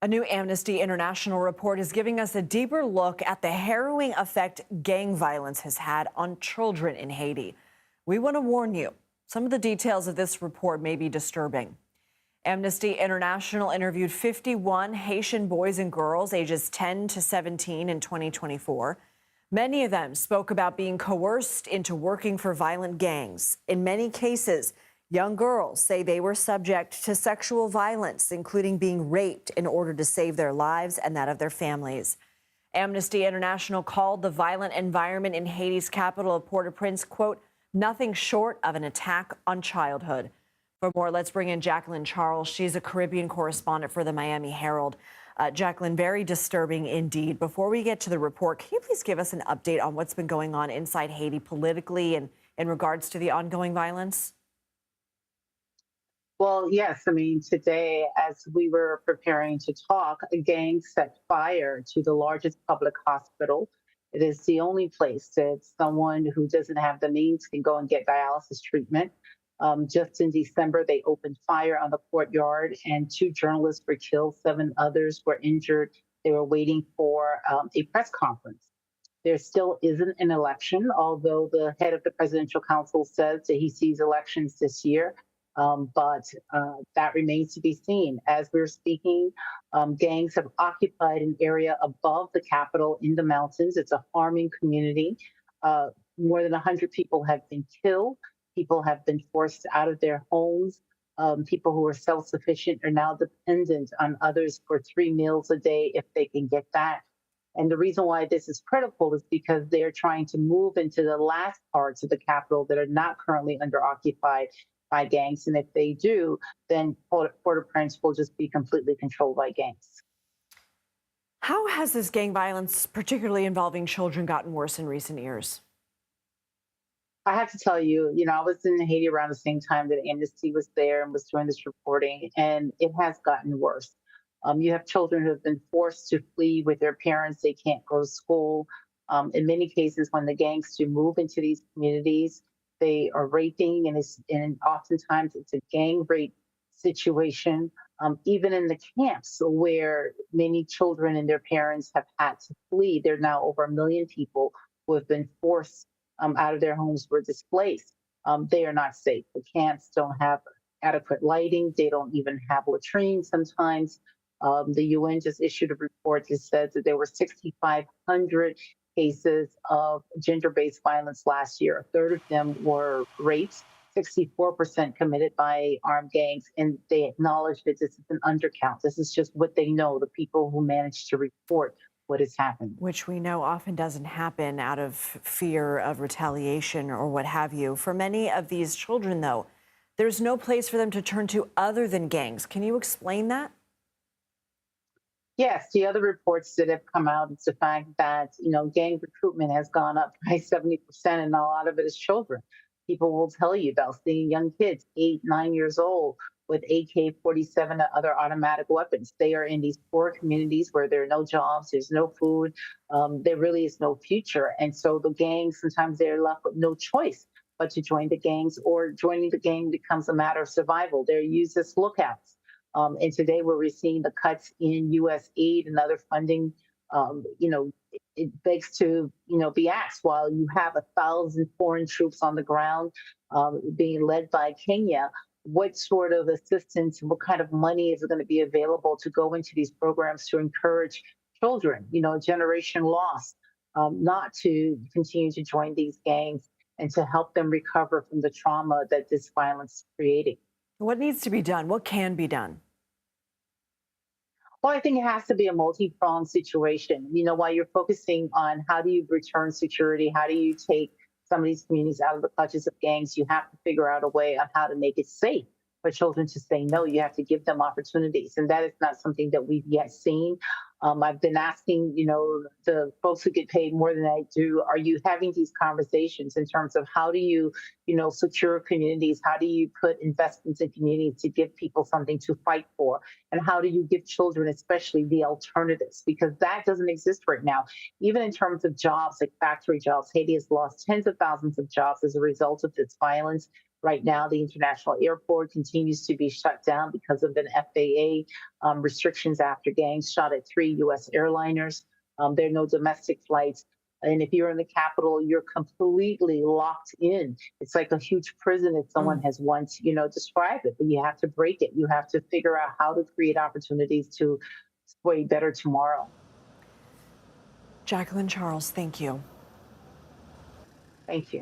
A new Amnesty International report is giving us a deeper look at the harrowing effect gang violence has had on children in Haiti. We want to warn you, some of the details of this report may be disturbing. Amnesty International interviewed 51 Haitian boys and girls ages 10 to 17 in 2024. Many of them spoke about being coerced into working for violent gangs. In many cases, young girls say they were subject to sexual violence, including being raped in order to save their lives and that of their families. Amnesty International called the violent environment in Haiti's capital of Port-au-Prince, quote, nothing short of an attack on childhood. For more, let's bring in Jacqueline Charles. She's a Caribbean correspondent for the Miami Herald. Jacqueline, very disturbing indeed. Before we get to the report, can you please give us an update on what's been going on inside Haiti politically and in regards to the ongoing violence? Well, yes. I mean, today, as we were preparing to talk, a gang set fire to the largest public hospital. It is the only place that someone who doesn't have the means can go and get dialysis treatment. Just in December, they opened fire on the courtyard, and two journalists were killed. Seven others were injured. They were waiting for a press conference. There still isn't an election, although the head of the presidential council says that he sees elections this year. But that remains to be seen. As we're speaking, gangs have occupied an area above the capital in the mountains. It's a farming community. More than 100 people have been killed. People have been forced out of their homes. People who are self-sufficient are now dependent on others for 3 meals a day if they can get that. And the reason why this is critical is because they're trying to move into the last parts of the capital that are not currently under occupied by gangs. And if they do, then Port-au-Prince will just be completely controlled by gangs. How has this gang violence, particularly involving children, gotten worse in recent years? I have to tell you, I was in Haiti around the same time that Amnesty was there and was doing this reporting, and it has gotten worse. You have children who have been forced to flee with their parents. They can't go to school. In many cases, when the gangs do move into these communities, they are raping, and oftentimes it's a gang rape situation. Even in the camps where many children and their parents have had to flee, there are now over 1 million people who have been forced out of their homes, were displaced. They are not safe. The camps don't have adequate lighting. They don't even have latrines sometimes. The UN just issued a report that says that there were 6,500 cases of gender-based violence last year. A third of them were rapes, 64% committed by armed gangs, and they acknowledge that this is an undercount. This is just what they know, the people who managed to report what has happened. Which we know often doesn't happen out of fear of retaliation or what have you. For many of these children, though, there's no place for them to turn to other than gangs. Can you explain that? Yes, the other reports that have come out is the fact that, gang recruitment has gone up by 70%, and a lot of it is children. People will tell you about seeing young kids, 8, 9 years old, with AK-47 and other automatic weapons. They are in these poor communities where there are no jobs, there's no food, there really is no future. And so the gangs, sometimes they're left with no choice but to join the gangs, or joining the gang becomes a matter of survival. They're used as lookouts. And today where we're seeing the cuts in U.S. aid and other funding, it begs to, be asked, while you have 1,000 foreign troops on the ground being led by Kenya, what sort of assistance, what kind of money is going to be available to go into these programs to encourage children, generation lost, not to continue to join these gangs and to help them recover from the trauma that this violence is creating? What needs to be done? What can be done? Well, I think it has to be a multi-pronged situation. While you're focusing on how do you return security, how do you take some of these communities out of the clutches of gangs, you have to figure out a way on how to make it safe for children to say no. You have to give them opportunities. And that is not something that we've yet seen. I've been asking, the folks who get paid more than I do, are you having these conversations in terms of how do you, secure communities? How do you put investments in communities to give people something to fight for? And how do you give children, especially, the alternatives? Because that doesn't exist right now. Even in terms of jobs, like factory jobs, Haiti has lost tens of thousands of jobs as a result of this violence. Right now, the international airport continues to be shut down because of an FAA restrictions after gangs shot at 3 U.S. airliners. There are no domestic flights. And if you're in the capital, you're completely locked in. It's like a huge prison, if someone Mm. has once, described it, but you have to break it. You have to figure out how to create opportunities for a better tomorrow. Jacqueline Charles, thank you. Thank you.